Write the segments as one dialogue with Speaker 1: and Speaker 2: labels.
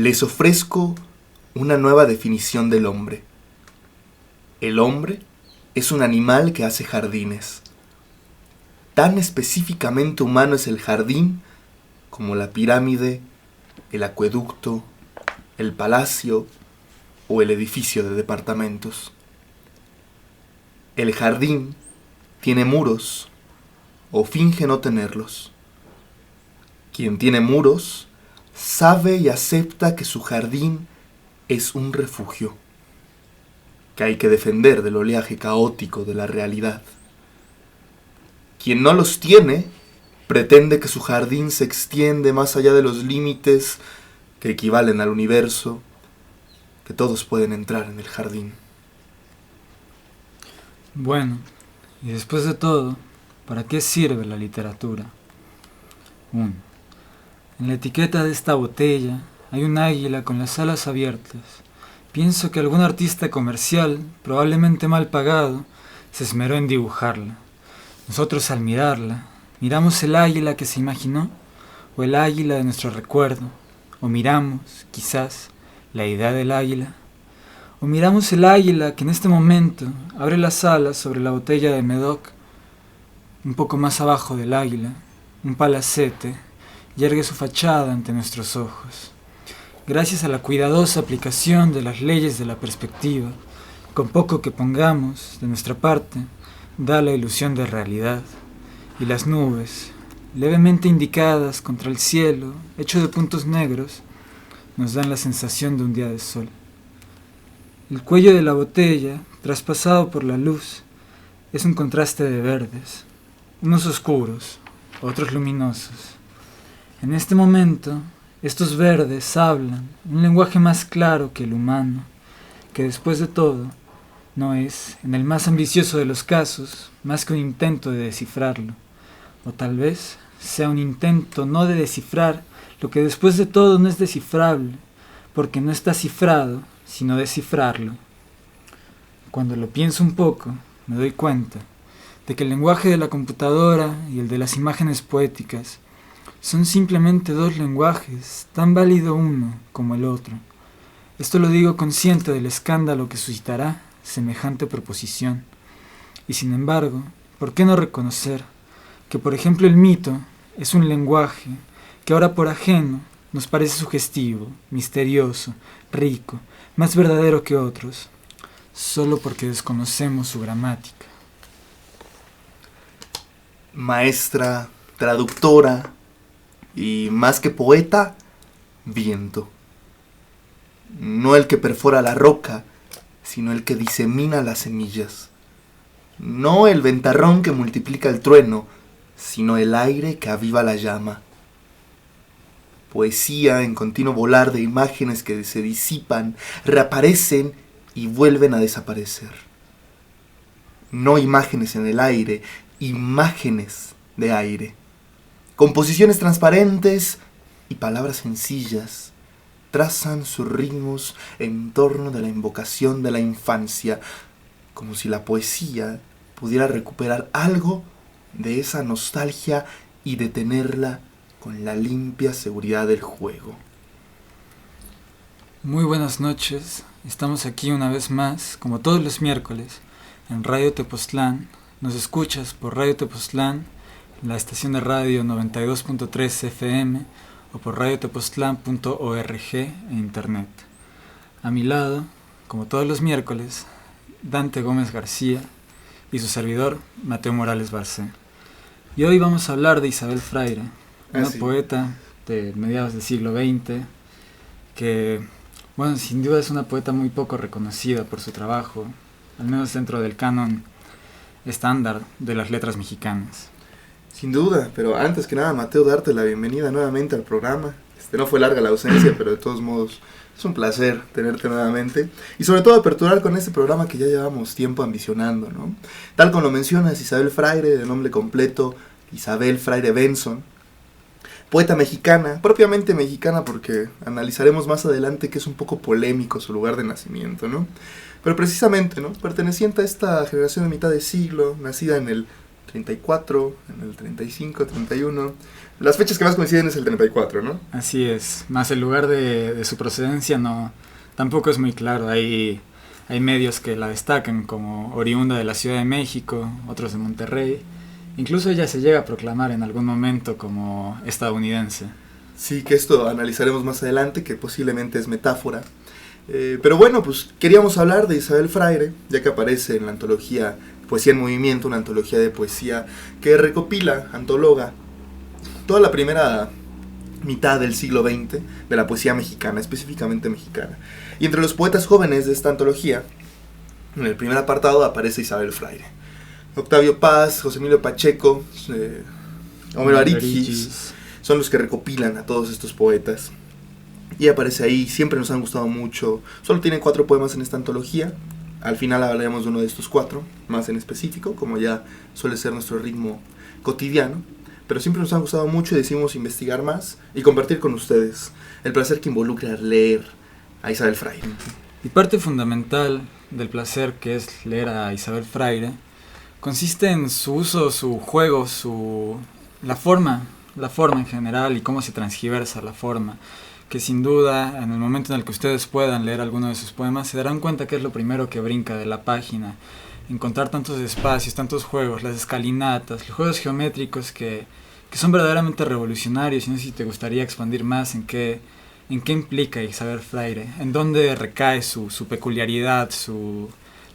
Speaker 1: les ofrezco una nueva definición del hombre. El hombre es un animal que hace jardines. Tan específicamente humano es el jardín como la pirámide, el acueducto, el palacio o el edificio de departamentos. El jardín tiene muros o finge no tenerlos. Quien tiene muros sabe y acepta que su jardín es un refugio, que hay que defender del oleaje caótico de la realidad. Quien no los tiene pretende que su jardín se extiende más allá de los límites que equivalen al universo, que todos pueden entrar en el jardín.
Speaker 2: Bueno, y después de todo, ¿para qué sirve la literatura? 1. En la etiqueta de esta botella hay un águila con las alas abiertas. Pienso que algún artista comercial, probablemente mal pagado, se esmeró en dibujarla. Nosotros al mirarla, miramos el águila que se imaginó, o el águila de nuestro recuerdo, o miramos, quizás, la idea del águila, o miramos el águila que en este momento abre las alas sobre la botella de Medoc. Un poco más abajo del águila, un palacete yergue su fachada ante nuestros ojos. Gracias a la cuidadosa aplicación de las leyes de la perspectiva, con poco que pongamos de nuestra parte, da la ilusión de realidad. Y las nubes, levemente indicadas contra el cielo, hecho de puntos negros, nos dan la sensación de un día de sol. El cuello de la botella, traspasado por la luz, es un contraste de verdes, unos oscuros, otros luminosos. En este momento, estos verdes hablan un lenguaje más claro que el humano, que después de todo, no es, en el más ambicioso de los casos, más que un intento de descifrarlo. O tal vez sea un intento no de descifrar lo que después de todo no es descifrable, porque no está cifrado, sino descifrarlo. Cuando lo pienso un poco, me doy cuenta de que el lenguaje de la computadora y el de las imágenes poéticas son simplemente dos lenguajes, tan válido uno como el otro. Esto lo digo consciente del escándalo que suscitará semejante proposición. Y sin embargo, ¿por qué no reconocer que, por ejemplo, el mito es un lenguaje que ahora por ajeno nos parece sugestivo, misterioso, rico, más verdadero que otros, solo porque desconocemos su gramática?
Speaker 1: Maestra, traductora y más que poeta, viento. No el que perfora la roca, sino el que disemina las semillas. No el ventarrón que multiplica el trueno, sino el aire que aviva la llama. Poesía en continuo volar de imágenes que se disipan, reaparecen y vuelven a desaparecer. No imágenes en el aire, imágenes de aire. Composiciones transparentes y palabras sencillas trazan sus ritmos en torno de la invocación de la infancia, como si la poesía pudiera recuperar algo de esa nostalgia y detenerla con la limpia seguridad del juego.
Speaker 2: Muy buenas noches, estamos aquí una vez más, como todos los miércoles, en Radio Tepoztlán. Nos escuchas por Radio Tepoztlán, la estación de radio 92.3 FM o por radiotepoztlán.org en internet. A mi lado, como todos los miércoles, Dante Gómez García y su servidor, Mateo Morales Barcé. Y hoy vamos a hablar de Isabel Freire, una poeta de mediados del siglo XX que, bueno, sin duda es una poeta muy poco reconocida por su trabajo, al menos dentro del canon estándar de las letras mexicanas.
Speaker 1: Sin duda, pero antes que nada, Mateo, darte la bienvenida nuevamente al programa. No fue larga la ausencia, pero de todos modos es un placer tenerte nuevamente. Y sobre todo aperturar con este programa que ya llevamos tiempo ambicionando, ¿no? Tal como lo mencionas, Isabel Freire, de nombre completo Isabel Freire Benson. Poeta mexicana, propiamente mexicana porque analizaremos más adelante que es un poco polémico su lugar de nacimiento, ¿no? Pero precisamente, ¿no? Perteneciente a esta generación de mitad de siglo, nacida en el 34, en el 35, 31, Las fechas que más coinciden es el 34, ¿no?
Speaker 2: Así es, más el lugar de su procedencia no, tampoco es muy claro. Hay medios que la destacan como oriunda de la Ciudad de México, otros de Monterrey. Incluso ella se llega a proclamar en algún momento como estadounidense.
Speaker 1: Sí, que esto analizaremos más adelante, que posiblemente es metáfora. Pero bueno, pues queríamos hablar de Isabel Fraire, ya que aparece en la antología Poesía en Movimiento, una antología de poesía que recopila, antologa, toda la primera mitad del siglo XX de la poesía mexicana, específicamente mexicana. Y entre los poetas jóvenes de esta antología, en el primer apartado aparece Isabel Fraire. Octavio Paz, José Emilio Pacheco, Homero Arígis son los que recopilan a todos estos poetas. Y aparece ahí, siempre nos han gustado mucho. Solo tienen 4 poemas en esta antología. Al final hablaremos de uno de estos 4, más en específico, como ya suele ser nuestro ritmo cotidiano. Pero siempre nos han gustado mucho y decidimos investigar más y compartir con ustedes el placer que involucra leer a Isabel Fraire.
Speaker 2: Y parte fundamental del placer que es leer a Isabel Fraire consiste en su uso, su juego, la forma en general y cómo se transgiversa la forma, que sin duda en el momento en el que ustedes puedan leer alguno de sus poemas se darán cuenta que es lo primero que brinca de la página. Encontrar tantos espacios, tantos juegos, las escalinatas, los juegos geométricos que son verdaderamente revolucionarios. Y no sé si te gustaría expandir más en qué implica Isabel Fraire, en dónde recae su peculiaridad,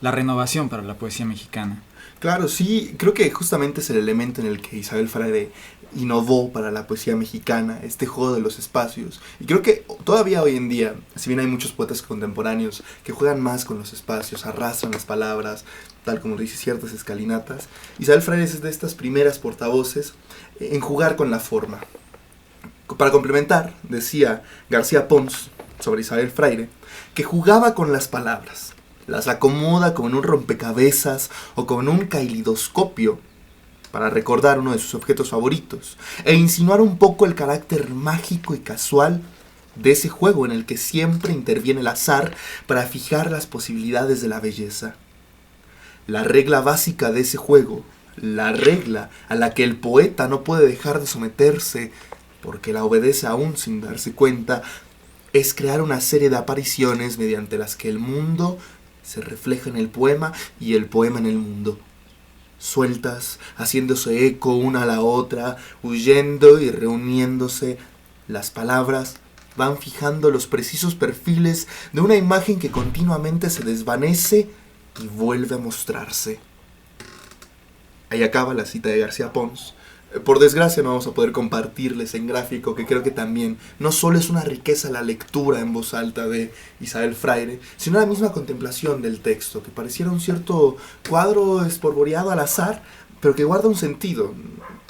Speaker 2: la renovación para la poesía mexicana.
Speaker 1: Claro, sí, creo que justamente es el elemento en el que Isabel Fraire innovó para la poesía mexicana, este juego de los espacios. Y creo que todavía hoy en día, si bien hay muchos poetas contemporáneos que juegan más con los espacios, arrastran las palabras, tal como dice ciertas escalinatas, Isabel Fraire es de estas primeras portavoces en jugar con la forma. Para complementar, decía García Pons sobre Isabel Fraire, que jugaba con las palabras. Las acomoda como en un rompecabezas o como en un cailidoscopio para recordar uno de sus objetos favoritos e insinuar un poco el carácter mágico y casual de ese juego en el que siempre interviene el azar para fijar las posibilidades de la belleza. La regla básica de ese juego, la regla a la que el poeta no puede dejar de someterse porque la obedece aún sin darse cuenta, es crear una serie de apariciones mediante las que el mundo se refleja en el poema y el poema en el mundo. Sueltas, haciéndose eco una a la otra, huyendo y reuniéndose, las palabras van fijando los precisos perfiles de una imagen que continuamente se desvanece y vuelve a mostrarse. Ahí acaba la cita de García Pons. Por desgracia no vamos a poder compartirles en gráfico, que creo que también no solo es una riqueza la lectura en voz alta de Isabel Fraire, sino la misma contemplación del texto, que pareciera un cierto cuadro espolvoreado al azar, pero que guarda un sentido,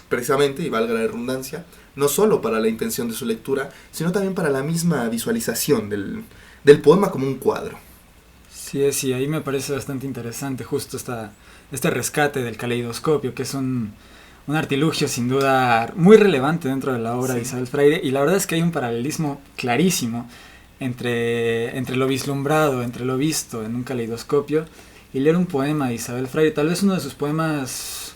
Speaker 1: precisamente, y valga la redundancia, no solo para la intención de su lectura, sino también para la misma visualización del poema como un cuadro.
Speaker 2: Sí, ahí me parece bastante interesante justo este rescate del caleidoscopio, que es un artilugio sin duda muy relevante dentro de la obra de Isabel Fraire, y la verdad es que hay un paralelismo clarísimo entre lo vislumbrado, entre lo visto en un caleidoscopio y leer un poema de Isabel Fraire, tal vez uno de sus poemas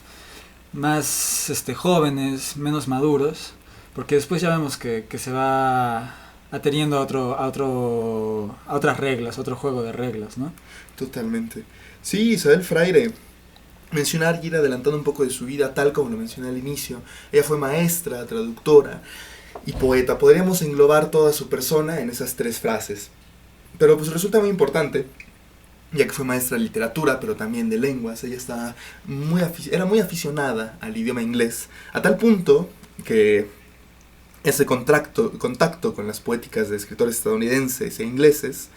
Speaker 2: más jóvenes, menos maduros, porque después ya vemos que se va ateniendo a otras reglas, otro juego de reglas, ¿no?
Speaker 1: Totalmente. Sí, Isabel Fraire, mencionar y ir adelantando un poco de su vida, tal como lo mencioné al inicio. Ella fue maestra, traductora y poeta. Podríamos englobar toda su persona en esas 3 frases. Pero pues resulta muy importante, ya que fue maestra de literatura, pero también de lenguas. Ella era muy aficionada al idioma inglés, a tal punto que ese contacto con las poéticas de escritores estadounidenses e ingleses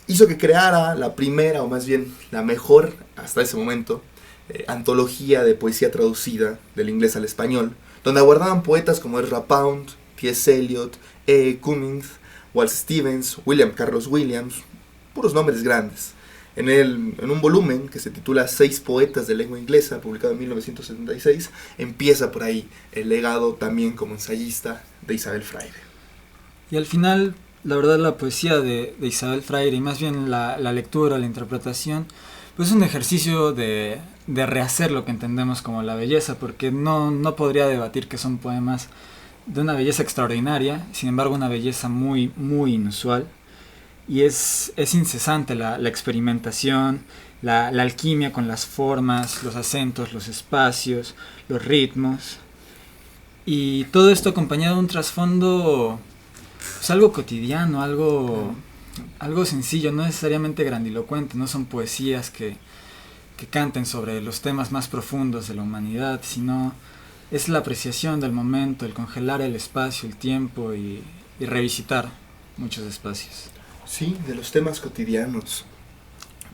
Speaker 1: hizo que creara la primera, o más bien la mejor hasta ese momento, antología de poesía traducida del inglés al español, donde abordaban poetas como Ezra Pound, T.S. Eliot, E. Cummings, Wallace Stevens, William Carlos Williams, puros nombres grandes. En un volumen que se titula 6 poetas de lengua inglesa, publicado en 1976, empieza por ahí el legado también como ensayista de Isabel Fraire.
Speaker 2: Y al final, la verdad, la poesía de Isabel Fraire, y más bien la lectura, la interpretación, pues es un ejercicio de de rehacer lo que entendemos como la belleza, porque no podría debatir que son poemas de una belleza extraordinaria, sin embargo una belleza muy, muy inusual. Y es incesante la experimentación, la alquimia con las formas, los acentos, los espacios, los ritmos. Y todo esto acompañado de un trasfondo, pues algo cotidiano, algo sencillo, no necesariamente grandilocuente, no son poesías que canten sobre los temas más profundos de la humanidad, sino es la apreciación del momento, el congelar el espacio, el tiempo y revisitar muchos espacios.
Speaker 1: Sí, de los temas cotidianos.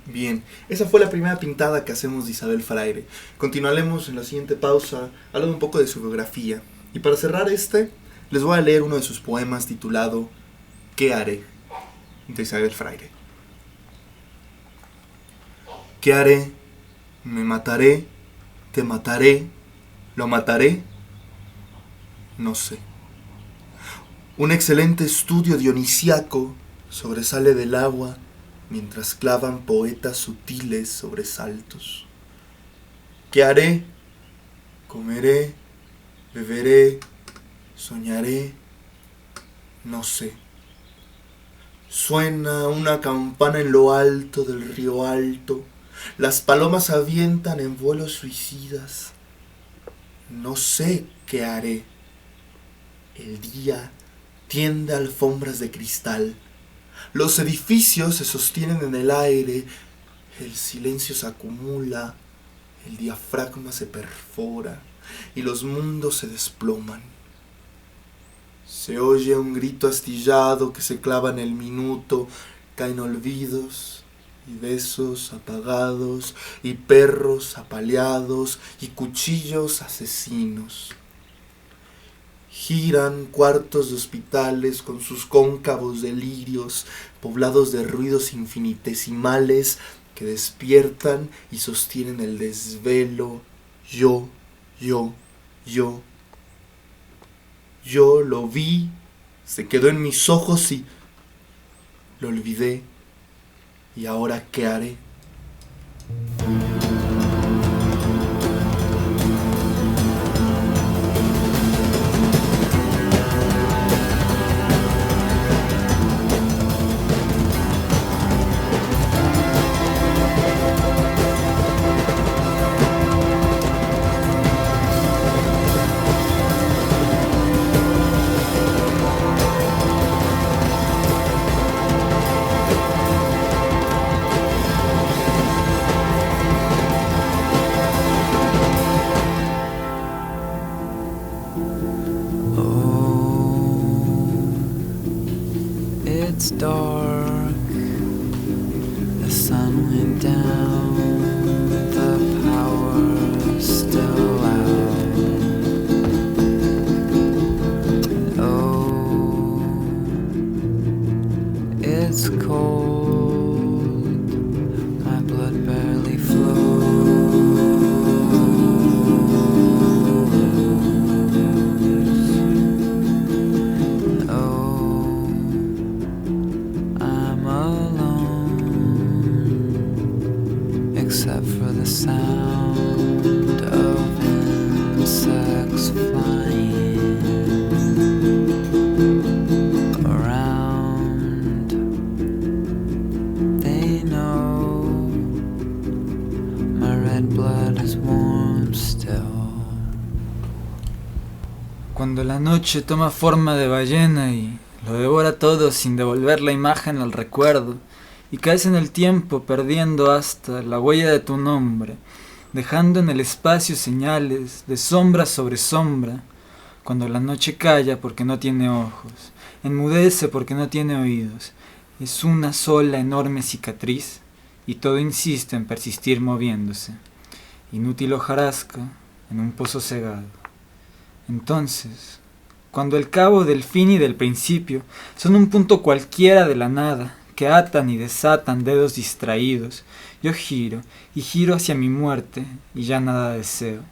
Speaker 1: Bien, esa fue la primera pintada que hacemos de Isabel Fraire. Continuaremos en la siguiente pausa hablando un poco de su biografía. Y para cerrar les voy a leer uno de sus poemas titulado ¿Qué haré?, de Isabel Fraire. ¿Qué haré? Me mataré, te mataré, lo mataré, no sé. Un excelente estudio dionisiaco sobresale del agua mientras clavan poetas sutiles sobresaltos. ¿Qué haré? Comeré, beberé, soñaré, no sé. Suena una campana en lo alto del río Alto. Las palomas avientan en vuelos suicidas. No sé qué haré. El día tiende alfombras de cristal. Los edificios se sostienen en el aire. El silencio se acumula. El diafragma se perfora y los mundos se desploman. Se oye un grito astillado que se clava en el minuto. Caen olvidos y besos apagados, y perros apaleados, y cuchillos asesinos. Giran cuartos de hospitales con sus cóncavos delirios, poblados de ruidos infinitesimales que despiertan y sostienen el desvelo. Yo lo vi, se quedó en mis ojos y lo olvidé. ¿Y ahora qué haré?
Speaker 3: It's dark, the sun went down, the power's still out. Oh, it's cold, my blood barely flows. Except for the sound of insects flying around. They know my red blood is warm still.
Speaker 2: Cuando la noche toma forma de ballena y lo devora todo sin devolver la imagen al recuerdo, y caes en el tiempo perdiendo hasta la huella de tu nombre, dejando en el espacio señales de sombra sobre sombra. Cuando la noche calla porque no tiene ojos, enmudece porque no tiene oídos, es una sola enorme cicatriz y todo insiste en persistir moviéndose, inútil hojarasca en un pozo cegado. Entonces, cuando el cabo del fin y del principio son un punto cualquiera de la nada, que atan y desatan dedos distraídos, yo giro y giro hacia mi muerte y ya nada deseo.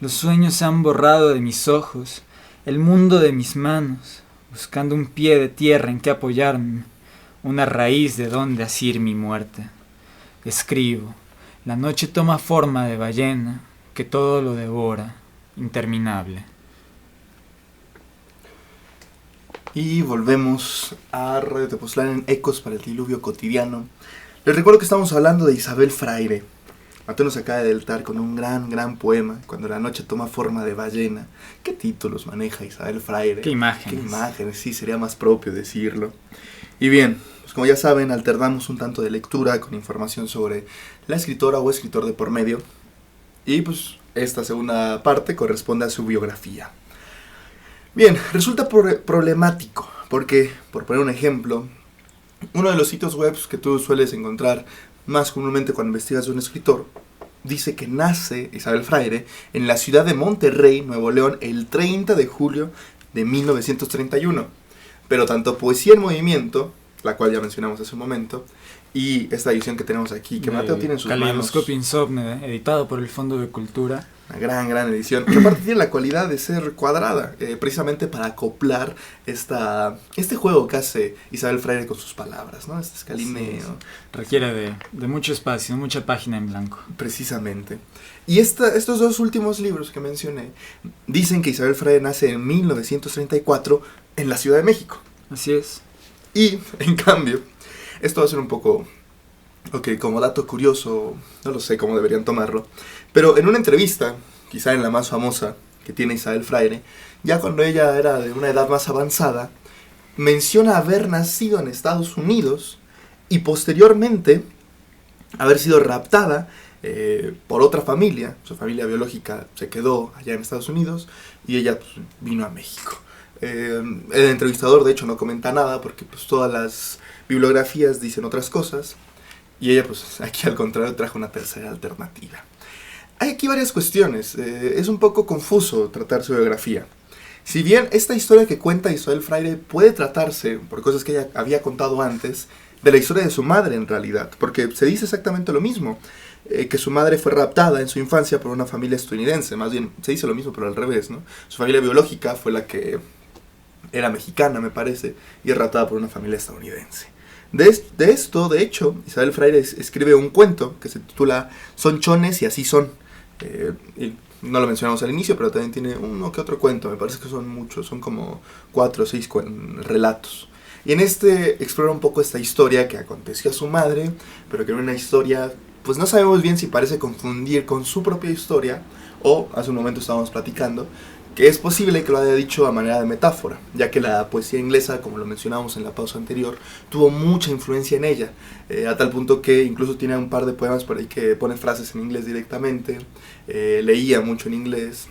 Speaker 2: Los sueños se han borrado de mis ojos, el mundo de mis manos, buscando un pie de tierra en que apoyarme, una raíz de donde asir mi muerte. Escribo, La noche toma forma de ballena que todo lo devora, interminable.
Speaker 1: Y volvemos a Radio Tepoztlán en Ecos para el Diluvio Cotidiano. Les recuerdo que estamos hablando de Isabel Fraire. Mateo nos acaba de deleitar con un gran poema, Cuando la noche toma forma de ballena. ¿Qué títulos maneja Isabel Fraire?
Speaker 2: ¿Qué imágenes?
Speaker 1: ¿Qué imágenes? Sí, sería más propio decirlo. Y bien, pues como ya saben, alternamos un tanto de lectura con información sobre la escritora o escritor de por medio. Y pues esta segunda parte corresponde a su biografía. Bien, resulta problemático porque, por poner un ejemplo, uno de los sitios web que tú sueles encontrar más comúnmente cuando investigas de un escritor dice que nace Isabel Fraire en la ciudad de Monterrey, Nuevo León, el 30 de julio de 1931. Pero tanto Poesía en Movimiento, la cual ya mencionamos hace un momento, y esta edición que tenemos aquí, que Mateo tiene en sus manos.
Speaker 2: Caleidoscopio Insomne, editado por el Fondo de Cultura.
Speaker 1: Una gran edición, que aparte tiene la cualidad de ser cuadrada, precisamente para acoplar este juego que hace Isabel Fraire con sus palabras, ¿no? Este escalineo.
Speaker 2: Sí. Requiere de mucho espacio, mucha página en blanco.
Speaker 1: Precisamente. Y estos dos últimos libros que mencioné dicen que Isabel Fraire nace en 1934 en la Ciudad de México.
Speaker 2: Así es.
Speaker 1: Y, en cambio, esto va a ser un poco, como dato curioso, no lo sé cómo deberían tomarlo, pero en una entrevista, quizá en la más famosa que tiene Isabel Fraire, ya cuando ella era de una edad más avanzada, menciona haber nacido en Estados Unidos y posteriormente haber sido raptada por otra familia. Su familia biológica se quedó allá en Estados Unidos y ella pues, vino a México. El entrevistador de hecho no comenta nada porque pues, todas las bibliografías dicen otras cosas y ella pues aquí al contrario trajo una tercera alternativa. Hay aquí varias cuestiones, es un poco confuso tratar su biografía. Si bien esta historia que cuenta Isabel Fraire puede tratarse, por cosas que ella había contado antes, de la historia de su madre en realidad, porque se dice exactamente lo mismo, que su madre fue raptada en su infancia por una familia estadounidense, más bien se dice lo mismo pero al revés, ¿no? Su familia biológica fue la que era mexicana, me parece, y es raptada por una familia estadounidense. De esto, de hecho, Isabel Fraire escribe un cuento que se titula Son chones y así son. Y no lo mencionamos al inicio, pero también tiene uno que otro cuento, me parece que son muchos, son como 4 o 6 relatos. Y en este explora un poco esta historia que aconteció a su madre, pero que era una historia, pues no sabemos bien si parece confundir con su propia historia, o hace un momento estábamos platicando, que es posible que lo haya dicho a manera de metáfora, ya que la poesía inglesa, como lo mencionamos en la pausa anterior, tuvo mucha influencia en ella, a tal punto que incluso tiene un par de poemas por ahí que pone frases en inglés directamente, leía mucho en inglés,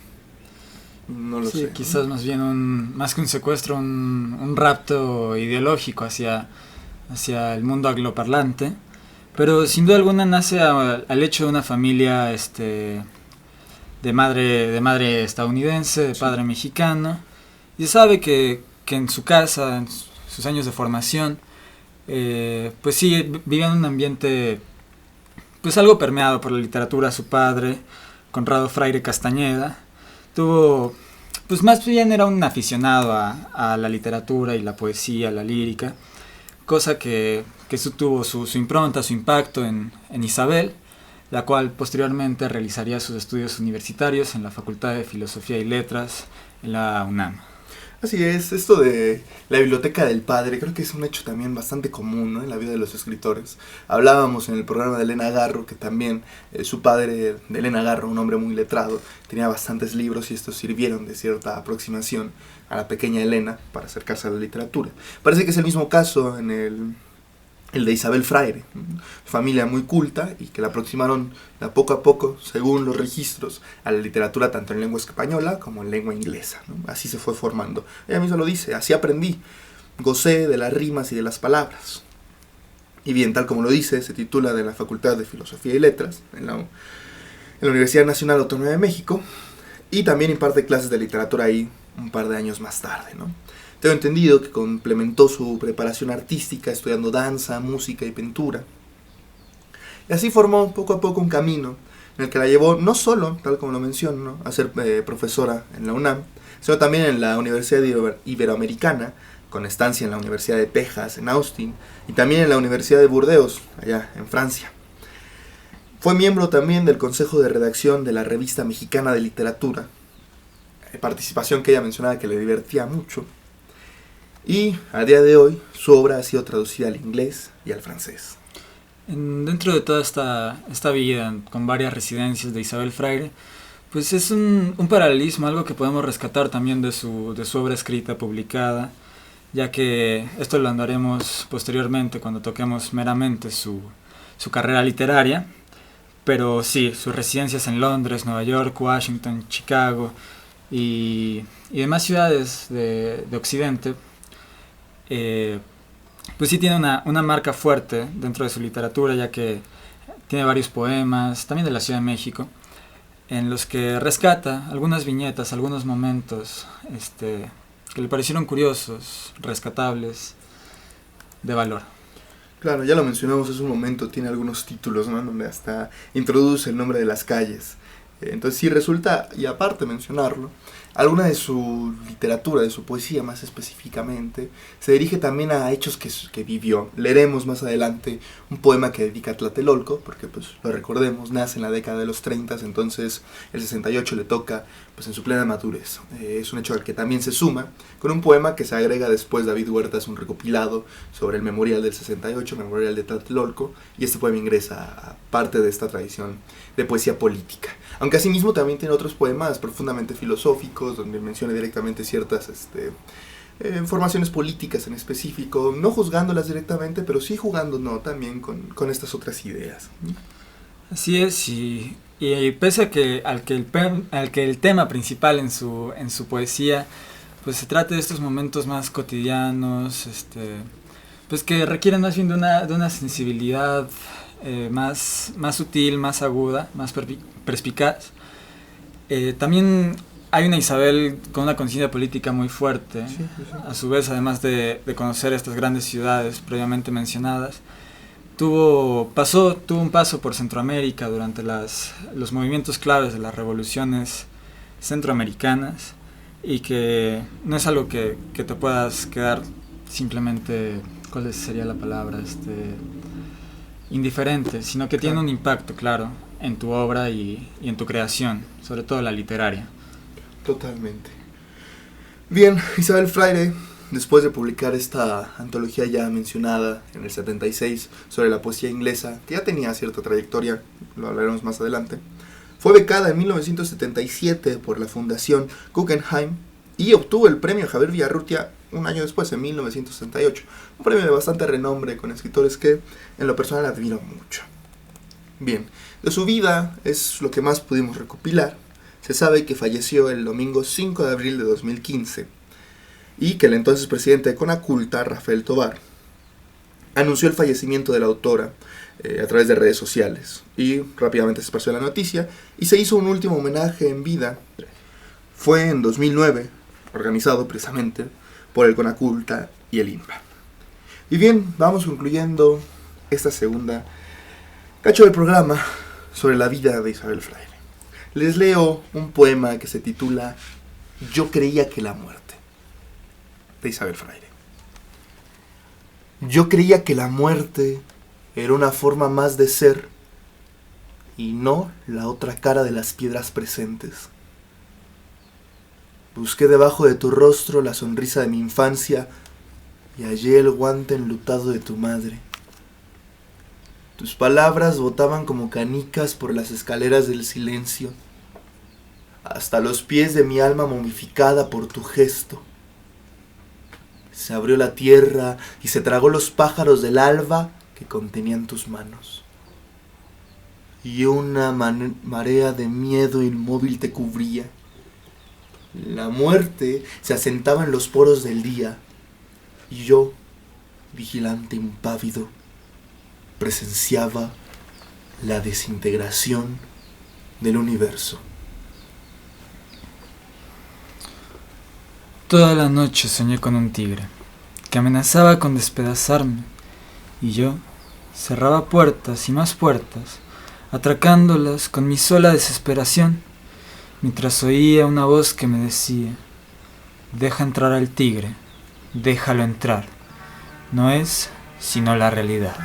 Speaker 1: no lo sé.
Speaker 2: Quizás más bien más que un secuestro, un rapto ideológico hacia el mundo angloparlante, pero sin duda alguna nace al hecho de una familia de madre estadounidense, de padre mexicano, y sabe que en su casa, en sus años de formación, pues sí, vivía en un ambiente pues algo permeado por la literatura. Su padre, Conrado Fraire Castañeda, pues más bien era un aficionado a la literatura y la poesía, la lírica, cosa que tuvo su impronta, su impacto en Isabel, la cual posteriormente realizaría sus estudios universitarios en la Facultad de Filosofía y Letras en la UNAM.
Speaker 1: Así es, esto de la biblioteca del padre creo que es un hecho también bastante común, ¿no?, en la vida de los escritores. Hablábamos en el programa de Elena Garro que también su padre, de Elena Garro, un hombre muy letrado, tenía bastantes libros y estos sirvieron de cierta aproximación a la pequeña Elena para acercarse a la literatura. Parece que es el mismo caso en el de Isabel Fraire, familia muy culta y que la aproximaron poco a poco, según los registros, a la literatura tanto en lengua española como en lengua inglesa, ¿no? Así se fue formando. Ella misma lo dice, así aprendí, gocé de las rimas y de las palabras. Y bien, tal como lo dice, se titula de la Facultad de Filosofía y Letras en la Universidad Nacional Autónoma de México y también imparte clases de literatura ahí un par de años más tarde, ¿no? Tengo entendido que complementó su preparación artística estudiando danza, música y pintura. Y así formó poco a poco un camino en el que la llevó no solo, tal como lo menciono, ¿no?, a ser profesora en la UNAM, sino también en la Universidad Iberoamericana, con estancia en la Universidad de Texas, en Austin, y también en la Universidad de Burdeos, allá en Francia. Fue miembro también del consejo de redacción de la Revista Mexicana de Literatura, participación que ella mencionaba que le divertía mucho. Y a día de hoy su obra ha sido traducida al inglés y al francés.
Speaker 2: Dentro de toda esta vida, con varias residencias de Isabel Freire, pues es un paralelismo, algo que podemos rescatar también de su obra escrita, publicada, ya que esto lo andaremos posteriormente cuando toquemos meramente su carrera literaria, pero sí, sus residencias en Londres, Nueva York, Washington, Chicago y demás ciudades de Occidente, pues sí tiene una marca fuerte dentro de su literatura, ya que tiene varios poemas, también de la Ciudad de México, en los que rescata algunas viñetas, algunos momentos que le parecieron curiosos, rescatables, de valor.
Speaker 1: Claro, ya lo mencionamos hace un momento, tiene algunos títulos, ¿no?, donde hasta introduce el nombre de las calles. Entonces sí resulta, y aparte mencionarlo, alguna de su literatura, de su poesía más específicamente, se dirige también a hechos que vivió. Leeremos más adelante un poema que dedica a Tlatelolco, porque pues lo recordemos, nace en la década de los 30, entonces el 68 le toca pues en su plena madurez. Es un hecho al que también se suma con un poema que se agrega después. David Huerta es un recopilado sobre el memorial del 68, memorial de Tlatelolco, y este poema ingresa a parte de esta tradición de poesía política. Aunque asimismo también tiene otros poemas profundamente filosóficos, donde menciona directamente ciertas formaciones políticas en específico, no juzgándolas directamente, pero sí jugando, ¿no?, también con estas otras ideas.
Speaker 2: Así es, y pese a que el tema principal en su poesía pues se trata de estos momentos más cotidianos, pues que requieren más bien de una sensibilidad más sutil, más aguda, más perspicaz. También hay una Isabel con una conciencia política muy fuerte, sí. A su vez, además de conocer estas grandes ciudades previamente mencionadas, tuvo un paso por Centroamérica durante los movimientos claves de las revoluciones centroamericanas, y que no es algo que te puedas quedar simplemente, ¿cuál sería la palabra?, indiferente, sino que tiene un impacto claro en tu obra y en tu creación, sobre todo la literaria.
Speaker 1: Totalmente. Bien, Isabel Freire, después de publicar esta antología ya mencionada en el 76 sobre la poesía inglesa, que ya tenía cierta trayectoria, lo hablaremos más adelante, fue becada en 1977 por la Fundación Guggenheim y obtuvo el premio Javier Villarrutia un año después, en 1968. Un premio de bastante renombre con escritores que en lo personal admiro mucho. Bien, de su vida es lo que más pudimos recopilar. Se sabe que falleció el domingo 5 de abril de 2015 y que el entonces presidente de Conaculta, Rafael Tovar, anunció el fallecimiento de la autora a través de redes sociales, y rápidamente se esparció la noticia y se hizo un último homenaje en vida. Fue en 2009, organizado precisamente por el Conaculta y el INPA. Y bien, vamos concluyendo esta segunda cacho del programa sobre la vida de Isabel Freire. Les leo un poema que se titula Yo creía que la muerte, de Isabel Freire. Yo creía que la muerte era una forma más de ser y no la otra cara de las piedras presentes. Busqué debajo de tu rostro la sonrisa de mi infancia y hallé el guante enlutado de tu madre. Tus palabras botaban como canicas por las escaleras del silencio, hasta los pies de mi alma momificada por tu gesto. Se abrió la tierra y se tragó los pájaros del alba que contenían tus manos. Y una marea de miedo inmóvil te cubría. La muerte se asentaba en los poros del día, y yo, vigilante impávido, presenciaba la desintegración del universo.
Speaker 2: Toda la noche soñé con un tigre que amenazaba con despedazarme, y yo cerraba puertas y más puertas, atracándolas con mi sola desesperación, mientras oía una voz que me decía: deja entrar al tigre, déjalo entrar, no es sino la realidad.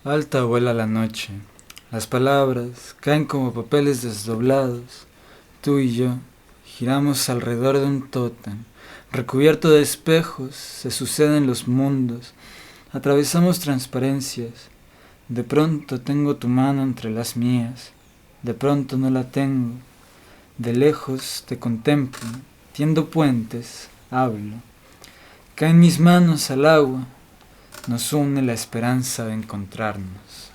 Speaker 2: Alta vuela la noche. Las palabras caen como papeles desdoblados. Tú y yo giramos alrededor de un tótem. Recubierto de espejos, se suceden los mundos. Atravesamos transparencias. De pronto tengo tu mano entre las mías. De pronto no la tengo. De lejos te contemplo. Tiendo puentes, hablo. Caen mis manos al agua. Nos une la esperanza de encontrarnos.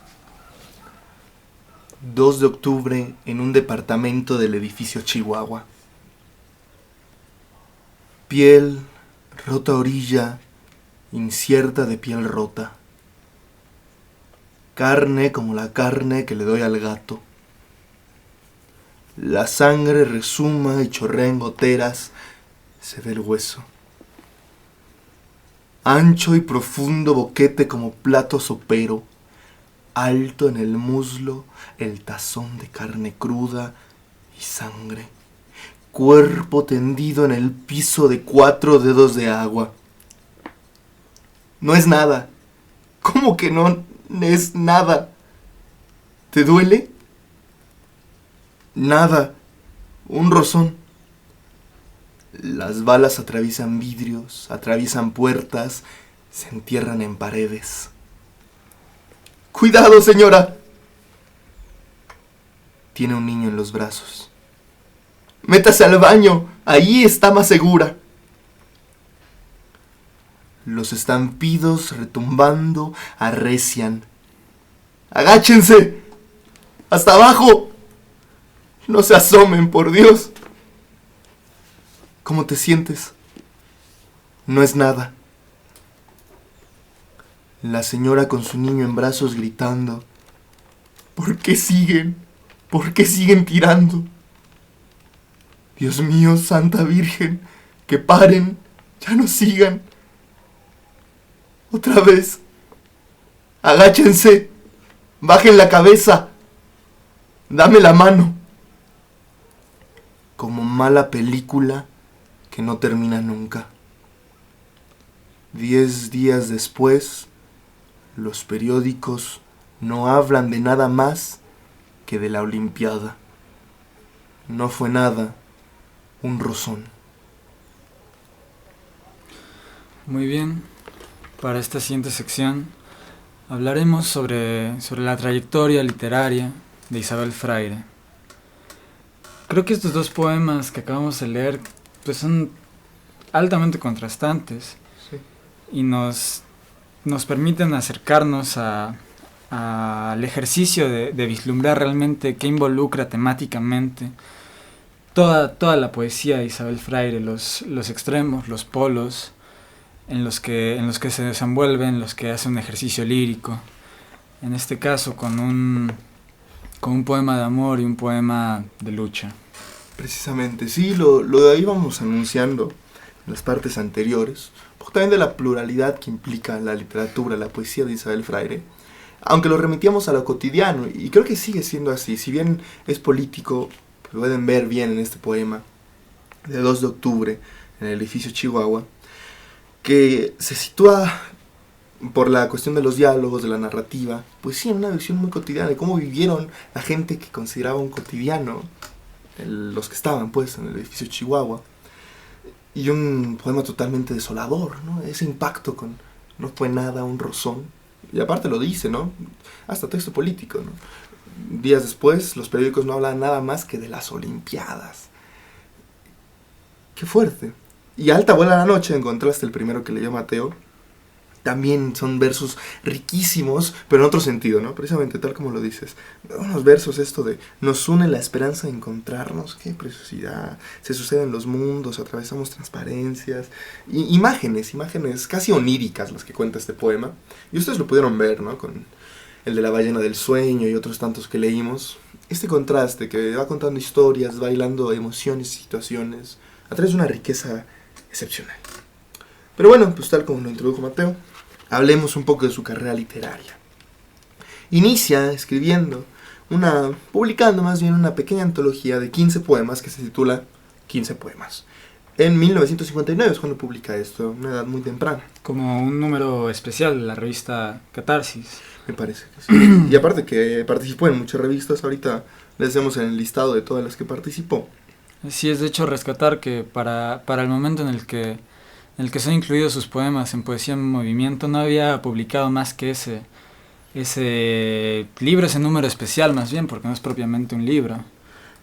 Speaker 1: 2 de octubre en un departamento del edificio Chihuahua. Piel, rota orilla, incierta de piel rota. Carne como la carne que le doy al gato. La sangre resuma y chorrea en goteras, se ve el hueso. Ancho y profundo boquete como plato sopero, alto en el muslo el tazón de carne cruda y sangre, cuerpo tendido en el piso de 4 dedos de agua. No es nada. ¿Cómo que no es nada? ¿Te duele? Nada. Un rozón. Las balas atraviesan vidrios, atraviesan puertas, se entierran en paredes. ¡Cuidado, señora! Tiene un niño en los brazos. ¡Métase al baño! Ahí está más segura. Los estampidos retumbando arrecian. ¡Agáchense! ¡Hasta abajo! No se asomen, por Dios. ¿Cómo te sientes? No es nada. La señora con su niño en brazos gritando. ¿Por qué siguen? ¿Por qué siguen tirando? Dios mío, Santa Virgen, que paren, ya no sigan. Otra vez. Agáchense. Bajen la cabeza. Dame la mano. Como mala película que no termina nunca. 10 días después, los periódicos no hablan de nada más que de la Olimpiada. No fue nada, un rozón.
Speaker 2: Muy bien, para esta siguiente sección hablaremos sobre la trayectoria literaria de Isabel Freire. Creo que estos 2 poemas que acabamos de leer pues son altamente contrastantes, sí, y nos permiten acercarnos al ejercicio de vislumbrar realmente qué involucra temáticamente toda la poesía de Isabel Freire, los extremos, los polos en los que se desenvuelve, en los que hace un ejercicio lírico, en este caso con un poema de amor y un poema de lucha.
Speaker 1: Precisamente, sí, lo íbamos anunciando en las partes anteriores, porque también de la pluralidad que implica la literatura, la poesía de Isabel Freire, aunque lo remitíamos a lo cotidiano, y creo que sigue siendo así. Si bien es político, pueden ver bien en este poema de 2 de octubre, en el edificio Chihuahua, que se sitúa por la cuestión de los diálogos, de la narrativa, pues sí, en una visión muy cotidiana de cómo vivieron la gente que consideraba un cotidiano, los que estaban pues en el edificio Chihuahua, y un poema totalmente desolador, ¿no? Ese impacto con no fue nada, un rozón, y aparte lo dice, ¿no? Hasta texto político, ¿no? Días después los periódicos no hablan nada más que de las Olimpiadas. Qué fuerte. Y Alta vuela la noche, en contraste el primero que leyó Mateo, también son versos riquísimos, pero en otro sentido, ¿no? Precisamente tal como lo dices. Unos versos esto de nos une la esperanza de encontrarnos, qué preciosidad. Se suceden los mundos, atravesamos transparencias, imágenes casi oníricas las que cuenta este poema. Y ustedes lo pudieron ver, ¿no? Con el de la ballena del sueño y otros tantos que leímos. Este contraste que va contando historias, bailando emociones y situaciones, a través de una riqueza excepcional. Pero bueno, pues tal como lo introdujo Mateo, hablemos un poco de su carrera literaria. Inicia publicando más bien una pequeña antología de 15 poemas que se titula 15 poemas. En 1959 es cuando publica esto, una edad muy temprana.
Speaker 2: Como un número especial de la revista Catarsis.
Speaker 1: Me parece que sí. Y aparte que participó en muchas revistas, ahorita les vemos en el listado de todas las que participó.
Speaker 2: Sí, es de hecho rescatar que para el momento en el que son incluidos sus poemas en Poesía en Movimiento, no había publicado más que ese libro, ese número especial más bien, porque no es propiamente un libro.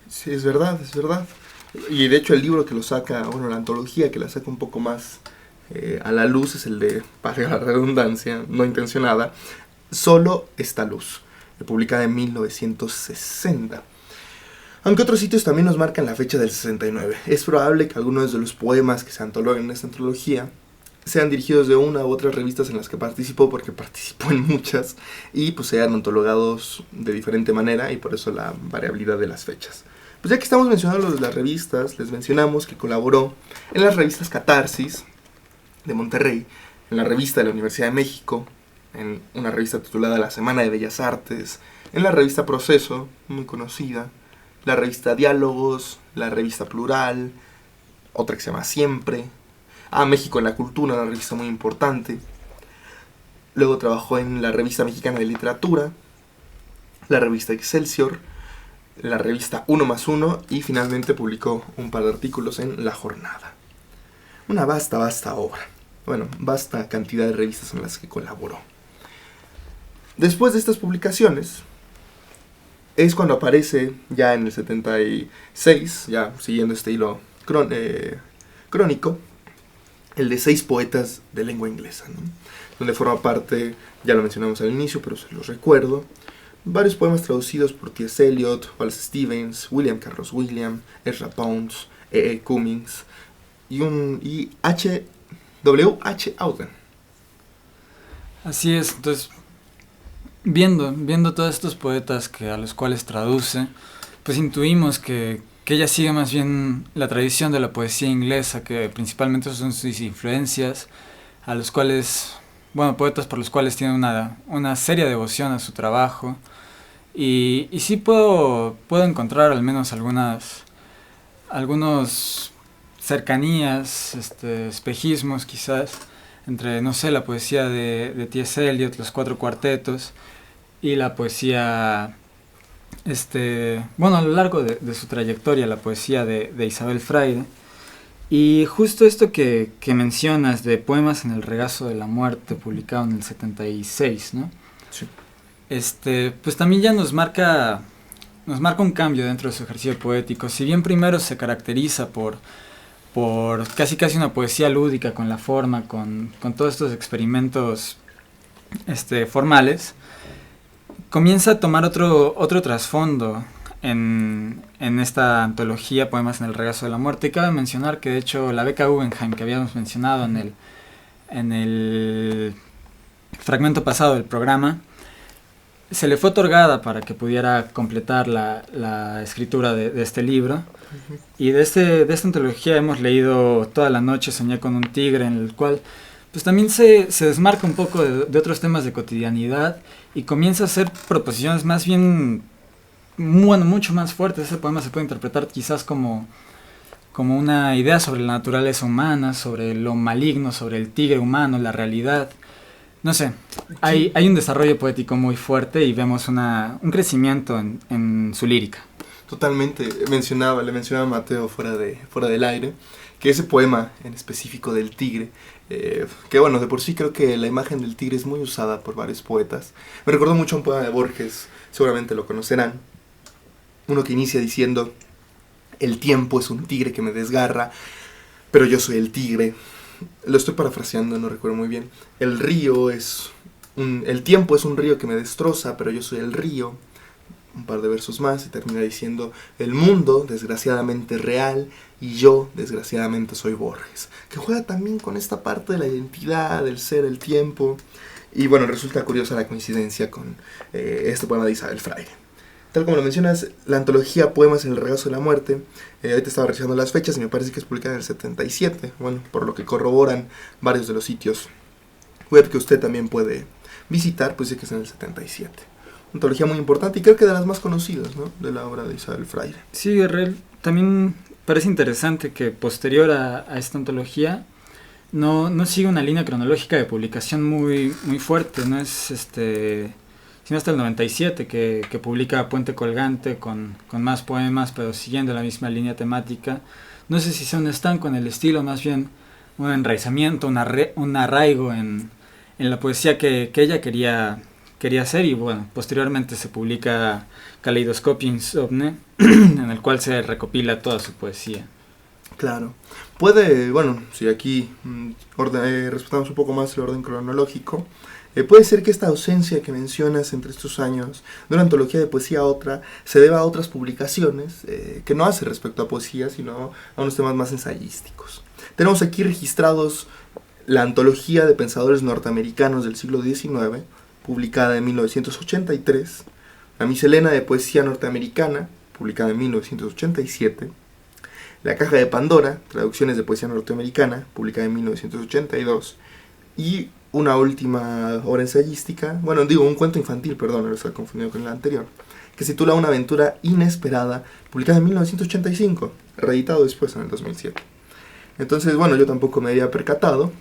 Speaker 1: Sí, es verdad, es verdad. Y de hecho el libro que lo saca, bueno, la antología que la saca un poco más a la luz es el de, para la redundancia, no intencionada, Solo esta luz, publicada en 1960. Aunque otros sitios también nos marcan la fecha del 69. Es probable que algunos de los poemas que se antologan en esta antología sean dirigidos de una u otras revistas en las que participó, porque participó en muchas, y pues sean antologados de diferente manera, y por eso la variabilidad de las fechas. Pues ya que estamos mencionando las revistas, les mencionamos que colaboró en las revistas Catarsis de Monterrey, en la revista de la Universidad de México, en una revista titulada La Semana de Bellas Artes, en la revista Proceso, muy conocida, la revista Diálogos, la revista Plural, otra que se llama Siempre, México en la Cultura, una revista muy importante. Luego trabajó en la Revista Mexicana de Literatura, la revista Excelsior, la revista 1+1 y finalmente publicó un par de artículos en La Jornada. Una vasta obra. Bueno, vasta cantidad de revistas en las que colaboró. Después de estas publicaciones, es cuando aparece ya en el 76, ya siguiendo este hilo crónico, el de 6 poetas de lengua inglesa, ¿no? Donde forma parte, ya lo mencionamos al inicio, pero se los recuerdo, varios poemas traducidos por T.S. Eliot, Wallace Stevens, William Carlos Williams, Ezra Pound, E.E. Cummings y W.H. Auden.
Speaker 2: Así es, entonces, viendo todos estos poetas a los cuales traduce, pues intuimos que ella sigue más bien la tradición de la poesía inglesa, que principalmente son sus influencias, a los cuales, bueno, poetas por los cuales tiene una seria devoción a su trabajo, y sí puedo encontrar al menos algunos cercanías, espejismos quizás, entre, no sé, la poesía de T.S. Eliot, los 4 cuartetos, y la poesía, bueno, a lo largo de su trayectoria, la poesía de Isabel Fraile. Y justo esto que mencionas de Poemas en el regazo de la muerte, publicado en el 76, ¿no?
Speaker 1: Sí.
Speaker 2: Pues también ya nos marca un cambio dentro de su ejercicio poético. Si bien primero se caracteriza por casi una poesía lúdica con la forma, con todos estos experimentos formales, comienza a tomar otro trasfondo en esta antología Poemas en el regazo de la muerte. Y cabe mencionar que de hecho la beca Guggenheim que habíamos mencionado en el fragmento pasado del programa se le fue otorgada para que pudiera completar la escritura de este libro. Uh-huh. Y de esta antología hemos leído Toda la noche soñé con un tigre, en el cual pues también se desmarca un poco de otros temas de cotidianidad y comienza a hacer proposiciones más bien, bueno, mucho más fuertes. Ese poema se puede interpretar quizás como una idea sobre la naturaleza humana, sobre lo maligno, sobre el tigre humano, la realidad. No sé, hay un desarrollo poético muy fuerte y vemos un crecimiento en su lírica.
Speaker 1: Totalmente. Le mencionaba a Mateo fuera del aire que ese poema en específico del tigre, que bueno, de por sí creo que la imagen del tigre es muy usada por varios poetas. Me recordó mucho a un poema de Borges, seguramente lo conocerán. Uno que inicia diciendo: el tiempo es un tigre que me desgarra, pero yo soy el tigre. Lo estoy parafraseando, no recuerdo muy bien. El tiempo es un río que me destroza, pero yo soy el río. Un par de versos más y termina diciendo: el mundo, desgraciadamente real, y yo, desgraciadamente, soy Borges. Que juega también con esta parte de la identidad, del ser, el tiempo. Y bueno, resulta curiosa la coincidencia con este poema de Isabel Fraile. Tal como lo mencionas, la antología Poemas en el regazo de la muerte, ahorita estaba revisando las fechas y me parece que es publicada en el 77, bueno, por lo que corroboran varios de los sitios web que usted también puede visitar, pues sí que es en el 77. Antología muy importante y creo que de las más conocidas, ¿no?, de la obra de Isabel Fraile.
Speaker 2: Sí, Guerrero, también parece interesante que posterior a esta antología no sigue una línea cronológica de publicación muy fuerte, no es sino hasta el 97 que publica Puente Colgante con más poemas, pero siguiendo la misma línea temática. No sé si sea un estanco en el estilo, más bien un enraizamiento, un arraigo en la poesía que ella quería hacer, y bueno, posteriormente se publica Caleidoscopio Insomne, en el cual se recopila toda su poesía.
Speaker 1: Claro. Si aquí respetamos un poco más el orden cronológico, puede ser que esta ausencia que mencionas entre estos años de una antología de poesía a otra se deba a otras publicaciones que no hace respecto a poesía, sino a unos temas más ensayísticos. Tenemos aquí registrados la antología de pensadores norteamericanos del siglo XIX, publicada en 1983, la miscelánea de poesía norteamericana, publicada en 1987, la caja de Pandora, traducciones de poesía norteamericana, publicada en 1982, y una última obra ensayística, un cuento infantil, perdón, lo estaba confundido con la anterior, que se titula Una aventura inesperada, publicada en 1985, reeditado después en el 2007. Entonces, yo tampoco me había percatado,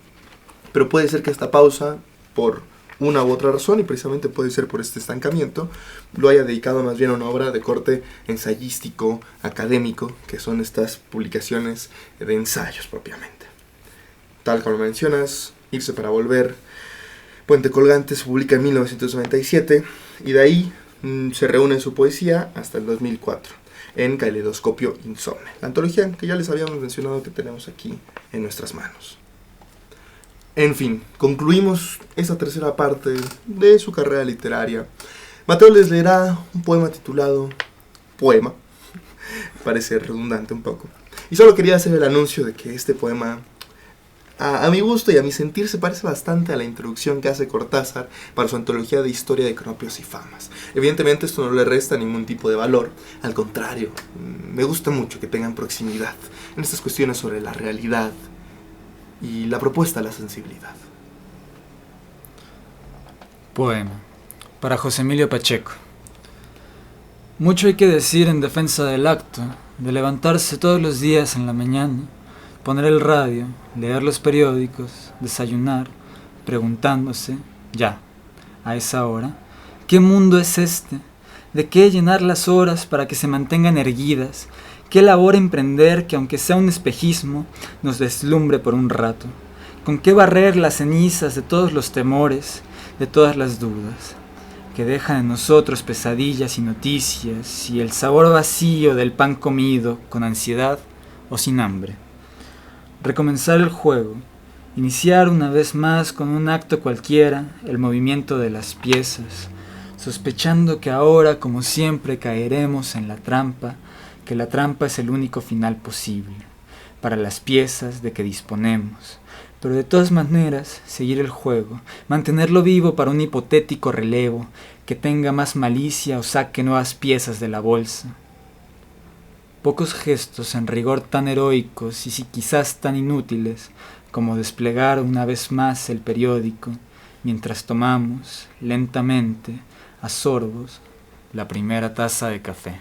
Speaker 1: pero puede ser que esta pausa, por una u otra razón, y precisamente puede ser por este estancamiento, lo haya dedicado más bien a una obra de corte ensayístico, académico, que son estas publicaciones de ensayos propiamente. Tal como mencionas, Irse para volver, Puente Colgante se publica en 1997, y de ahí se reúne su poesía hasta el 2004, en Caleidoscopio Insomne, la antología que ya les habíamos mencionado que tenemos aquí en nuestras manos. En fin, concluimos esta tercera parte de su carrera literaria. Mateo les leerá un poema titulado Poema. Parece redundante un poco. Y solo quería hacer el anuncio de que este poema, a mi gusto y a mi sentir, se parece bastante a la introducción que hace Cortázar para su antología de historia de Cronopios y Famas. Evidentemente esto no le resta ningún tipo de valor, al contrario, me gusta mucho que tengan proximidad en estas cuestiones sobre la realidad y la propuesta de la sensibilidad.
Speaker 2: Poema para José Emilio Pacheco. Mucho hay que decir en defensa del acto de levantarse todos los días en la mañana, poner el radio, leer los periódicos, desayunar, preguntándose, ya, a esa hora, ¿qué mundo es este? ¿De qué llenar las horas para que se mantengan erguidas? ¿Qué labor emprender que, aunque sea un espejismo, nos deslumbre por un rato? ¿Con qué barrer las cenizas de todos los temores, de todas las dudas, que dejan en nosotros pesadillas y noticias, y el sabor vacío del pan comido con ansiedad o sin hambre? Recomenzar el juego, iniciar una vez más con un acto cualquiera el movimiento de las piezas, sospechando que ahora, como siempre, caeremos en la trampa, que la trampa es el único final posible para las piezas de que disponemos, pero de todas maneras seguir el juego, mantenerlo vivo para un hipotético relevo que tenga más malicia o saque nuevas piezas de la bolsa. Pocos gestos en rigor tan heroicos y si quizás tan inútiles como desplegar una vez más el periódico mientras tomamos lentamente a sorbos la primera taza de café.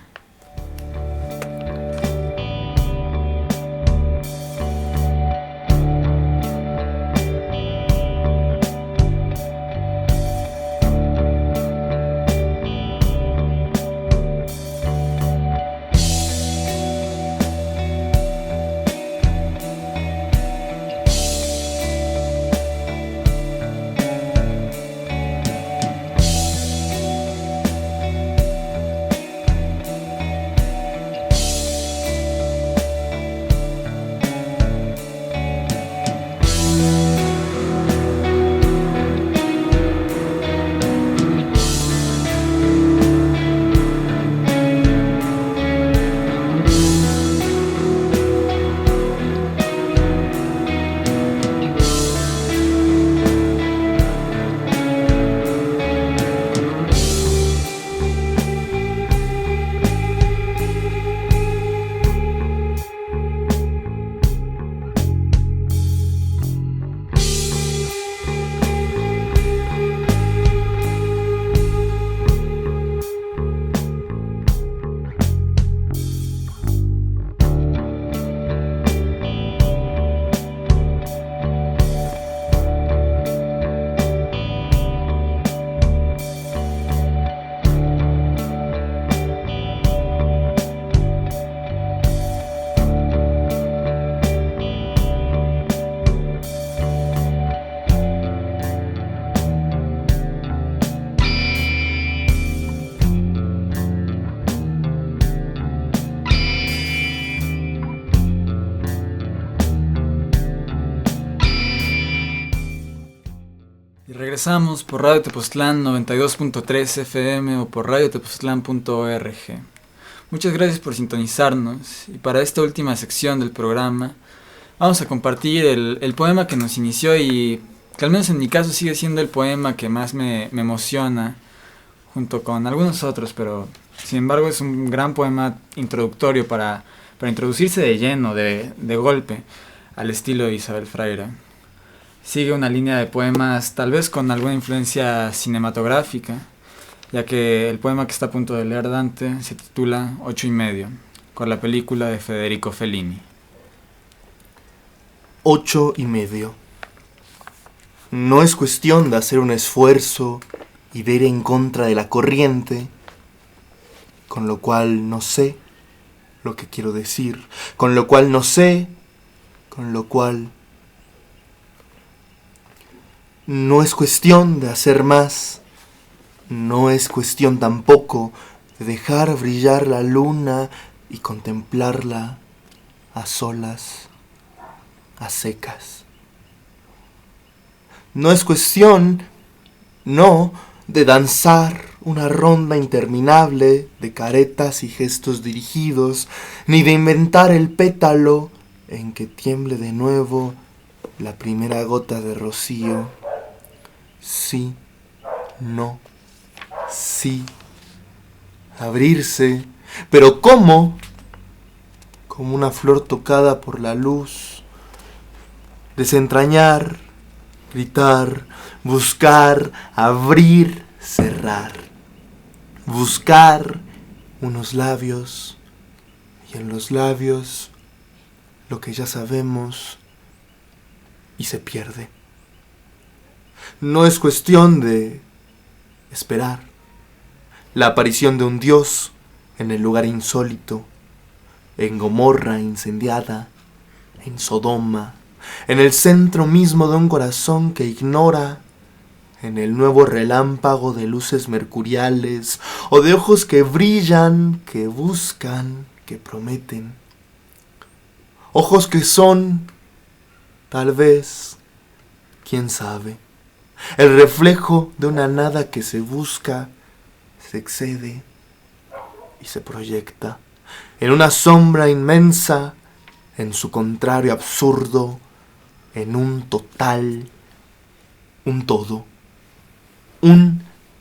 Speaker 2: Y regresamos por Radio Tepoztlán 92.3 FM o por radiotepoztlán.org. Muchas gracias por sintonizarnos y para esta última sección del programa vamos a compartir el poema que nos inició y que al menos en mi caso sigue siendo el poema que más me emociona junto con algunos otros, pero sin embargo es un gran poema introductorio para introducirse de lleno, de golpe, al estilo de Isabel Freire. Sigue una línea de poemas tal vez con alguna influencia cinematográfica, ya que el poema que está a punto de leer Dante se titula 8:30, con la película de Federico Fellini.
Speaker 1: 8:30. No es cuestión de hacer un esfuerzo y de ir en contra de la corriente, con lo cual no sé lo que quiero decir, con lo cual no sé, con lo cual no es cuestión de hacer más, no es cuestión tampoco de dejar brillar la luna y contemplarla a solas, a secas. No es cuestión, no, de danzar una ronda interminable de caretas y gestos dirigidos, ni de inventar el pétalo en que tiemble de nuevo la primera gota de rocío. Sí, no, sí, abrirse, pero ¿cómo? Como una flor tocada por la luz, desentrañar, gritar, buscar, abrir, cerrar, buscar unos labios y en los labios lo que ya sabemos y se pierde. No es cuestión de esperar la aparición de un dios en el lugar insólito, en Gomorra incendiada, en Sodoma, en el centro mismo de un corazón que ignora, en el nuevo relámpago de luces mercuriales o de ojos que brillan, que buscan, que prometen. Ojos que son, tal vez, quién sabe, el reflejo de una nada que se busca, se excede y se proyecta en una sombra inmensa, en su contrario absurdo, en un total, un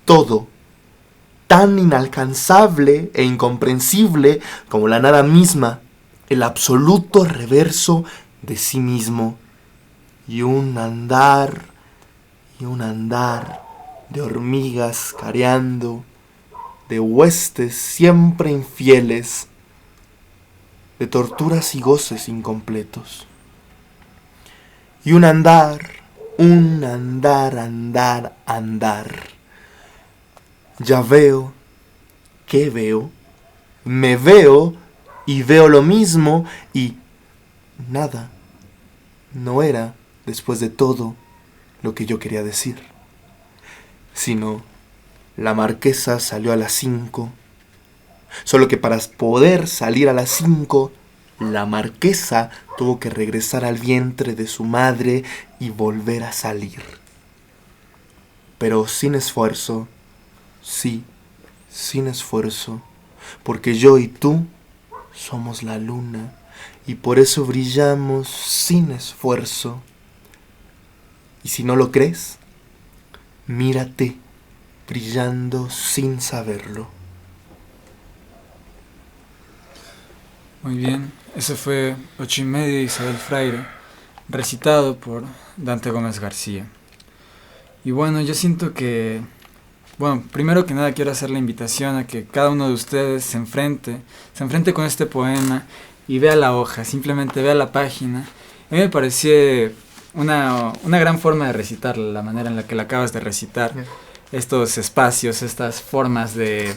Speaker 1: todo tan inalcanzable e incomprensible como la nada misma, el absoluto reverso de sí mismo, y un andar de hormigas careando, de huestes siempre infieles, de torturas y goces incompletos. Y un andar. Ya veo, ¿qué veo? Me veo y veo lo mismo y nada. No era, después de todo, lo que yo quería decir. Sino, la marquesa salió a las 5. Solo que para poder salir a las 5, la marquesa tuvo que regresar al vientre de su madre y volver a salir. Pero sin esfuerzo, sí, sin esfuerzo, porque yo y tú somos la luna y por eso brillamos sin esfuerzo. Y si no lo crees, mírate brillando sin saberlo.
Speaker 2: Muy bien, eso fue 8:30 de Isabel Freire, recitado por Dante Gómez García. Y bueno, yo siento que, primero que nada quiero hacer la invitación a que cada uno de ustedes se enfrente con este poema y vea la hoja, simplemente vea la página. A mí me pareció una gran forma de recitarla, la manera en la que la acabas de recitar, estos espacios, estas formas de...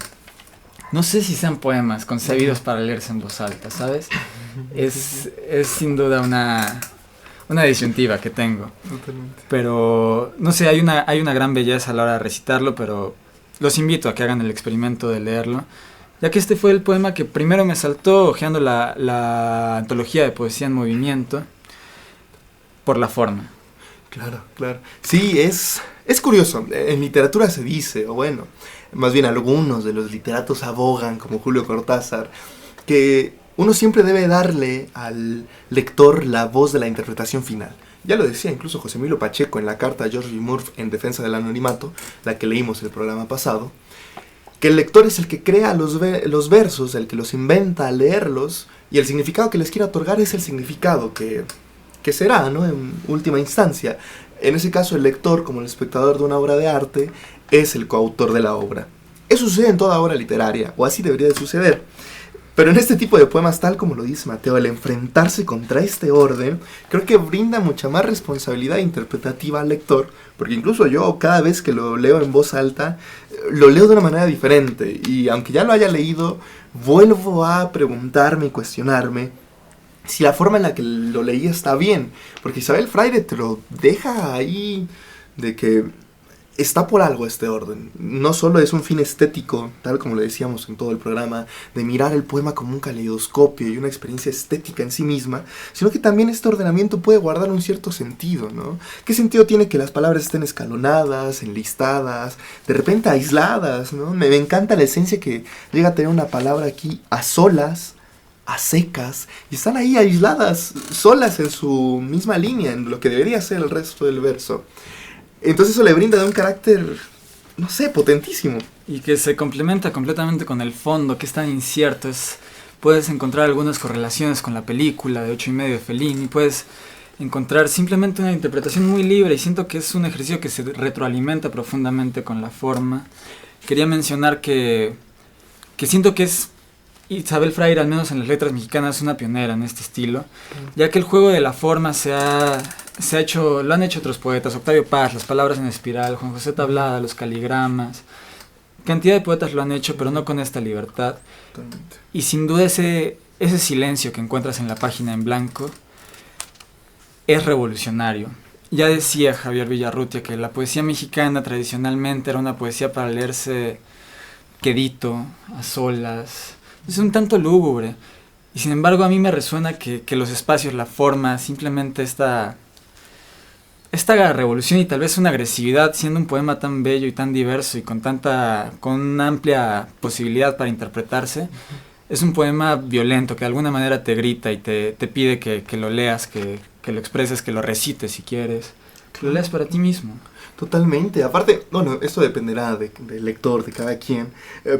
Speaker 2: No sé si sean poemas concebidos para leerse en voz alta, ¿sabes? Es sin duda una disyuntiva que tengo.
Speaker 1: Totalmente.
Speaker 2: Pero, no sé, hay una gran belleza a la hora de recitarlo, pero los invito a que hagan el experimento de leerlo, ya que este fue el poema que primero me saltó hojeando la antología de poesía en movimiento, por la forma.
Speaker 1: Claro, claro. Sí, es curioso. En literatura se dice, o bueno, más bien algunos de los literatos abogan, como Julio Cortázar, que uno siempre debe darle al lector la voz de la interpretación final. Ya lo decía incluso José Emilio Pacheco en la carta a George B. Murphy en defensa del anonimato, la que leímos el programa pasado, que el lector es el que crea los versos, el que los inventa al leerlos, y el significado que les quiere otorgar es el significado que será, ¿no? En última instancia. En ese caso, el lector, como el espectador de una obra de arte, es el coautor de la obra. Eso sucede en toda obra literaria, o así debería de suceder. Pero en este tipo de poemas, tal como lo dice Mateo, el enfrentarse contra este orden, creo que brinda mucha más responsabilidad interpretativa al lector, porque incluso yo, cada vez que lo leo en voz alta, lo leo de una manera diferente, y aunque ya lo haya leído, vuelvo a preguntarme y cuestionarme si la forma en la que lo leí está bien, porque Isabel Freire te lo deja ahí de que está por algo este orden. No solo es un fin estético, tal como le decíamos en todo el programa, de mirar el poema como un caleidoscopio y una experiencia estética en sí misma, sino que también este ordenamiento puede guardar un cierto sentido, ¿no? ¿Qué sentido tiene que las palabras estén escalonadas, enlistadas, de repente aisladas, ¿no? Me encanta la esencia que llega a tener una palabra aquí a solas, a secas, y están ahí aisladas, solas en su misma línea, en lo que debería ser el resto del verso. Entonces eso le brinda de un carácter, no sé, potentísimo.
Speaker 2: Y que se complementa completamente con el fondo, que es tan incierto. Puedes encontrar algunas correlaciones con la película de 8:30 de Fellini, puedes encontrar simplemente una interpretación muy libre, y siento que es un ejercicio que se retroalimenta profundamente con la forma. Quería mencionar que siento que es Isabel Freire, al menos en las letras mexicanas, una pionera en este estilo, ya que el juego de la forma lo han hecho otros poetas, Octavio Paz, las palabras en espiral, Juan José Tablada, los caligramas, cantidad de poetas lo han hecho, pero no con esta libertad.
Speaker 1: Totalmente.
Speaker 2: Y sin duda ese silencio que encuentras en la página en blanco es revolucionario. Ya decía Javier Villarrutia que la poesía mexicana tradicionalmente era una poesía para leerse quedito, a solas. Es un tanto lúgubre, y sin embargo a mí me resuena que los espacios, la forma, simplemente esta revolución y tal vez una agresividad, siendo un poema tan bello y tan diverso y con una amplia posibilidad para interpretarse, es un poema violento que de alguna manera te grita y te pide que lo leas, que lo expreses, que lo recites si quieres, que lo leas para ti mismo.
Speaker 1: Totalmente. Aparte, bueno, esto dependerá del lector, de cada quien,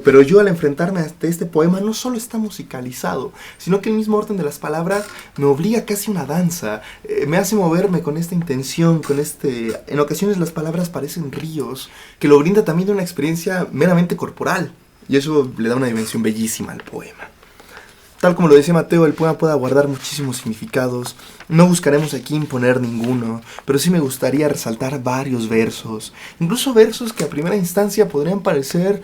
Speaker 1: pero yo al enfrentarme a este poema no solo está musicalizado, sino que el mismo orden de las palabras me obliga casi a una danza, me hace moverme con esta intención, en ocasiones las palabras parecen ríos, que lo brinda también una experiencia meramente corporal, y eso le da una dimensión bellísima al poema. Tal como lo decía Mateo, el poema puede guardar muchísimos significados. No buscaremos aquí imponer ninguno, pero sí me gustaría resaltar varios versos. Incluso versos que a primera instancia podrían parecer,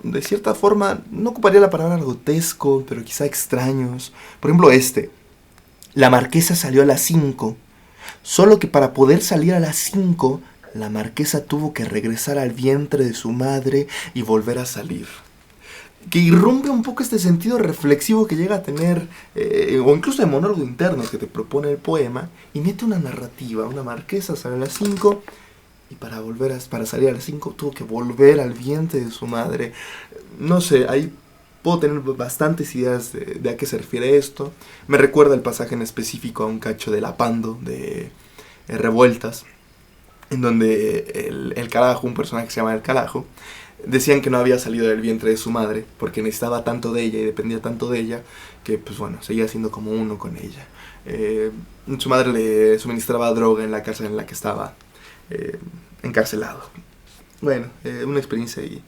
Speaker 1: de cierta forma, no ocuparía la palabra grotesco, pero quizá extraños. Por ejemplo este. La marquesa salió a las 5, solo que para poder salir a las 5, la marquesa tuvo que regresar al vientre de su madre y volver a salir. Que irrumpe un poco este sentido reflexivo que llega a tener, o incluso de monólogo interno que te propone el poema, y mete una narrativa. Una marquesa sale a las 5, y para salir a las 5 tuvo que volver al vientre de su madre. No sé, ahí puedo tener bastantes ideas de a qué se refiere esto. Me recuerda el pasaje en específico a un cacho de Lapando, de Revueltas, en donde el carajo, un personaje que se llama el carajo, decían que no había salido del vientre de su madre porque necesitaba tanto de ella y dependía tanto de ella que, pues bueno, seguía siendo como uno con ella. Su madre le suministraba droga en la cárcel en la que estaba encarcelado. Bueno, una experiencia y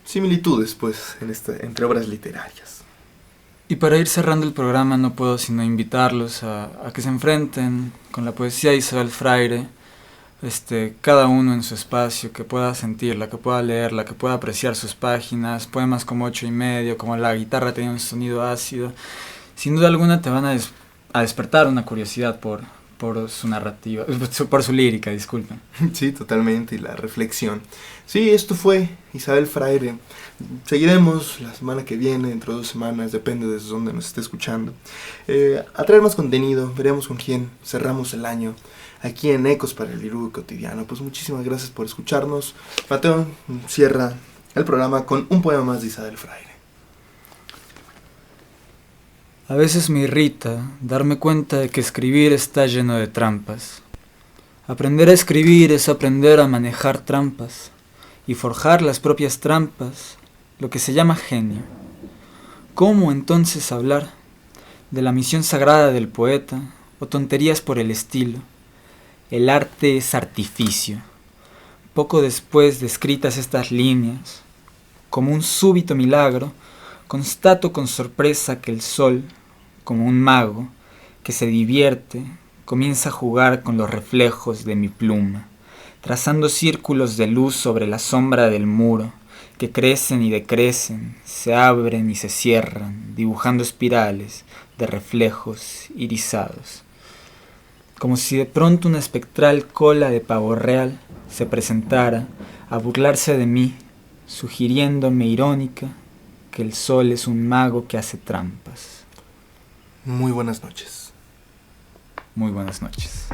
Speaker 1: similitudes, pues, entre obras literarias.
Speaker 2: Y para ir cerrando el programa no puedo sino invitarlos a que se enfrenten con la poesía de Isabel Freire, cada uno en su espacio, que pueda sentirla, que pueda leerla, que pueda apreciar sus páginas. Poemas como 8:30, como La guitarra tenía un sonido ácido, sin duda alguna te van a despertar una curiosidad por por su narrativa, por su lírica, disculpen.
Speaker 1: Sí, totalmente, y la reflexión. Sí, esto fue Isabel Fraire. Seguiremos la semana que viene, dentro de 2 semanas, depende de dónde nos esté escuchando. A traer más contenido, veremos con quién cerramos el año aquí en Ecos para el Irú Cotidiano. Pues muchísimas gracias por escucharnos. Mateo cierra el programa con un poema más de Isabel Fraire.
Speaker 2: A veces me irrita darme cuenta de que escribir está lleno de trampas. Aprender a escribir es aprender a manejar trampas y forjar las propias trampas, lo que se llama genio. ¿Cómo entonces hablar de la misión sagrada del poeta o tonterías por el estilo? El arte es artificio. Poco después de escritas estas líneas, como un súbito milagro, constato con sorpresa que el sol, como un mago que se divierte, comienza a jugar con los reflejos de mi pluma, trazando círculos de luz sobre la sombra del muro, que crecen y decrecen, se abren y se cierran, dibujando espirales de reflejos irisados. Como si de pronto una espectral cola de pavo real se presentara a burlarse de mí, sugiriéndome irónica que el sol es un mago que hace trampas.
Speaker 1: Muy buenas noches.
Speaker 2: Muy buenas noches.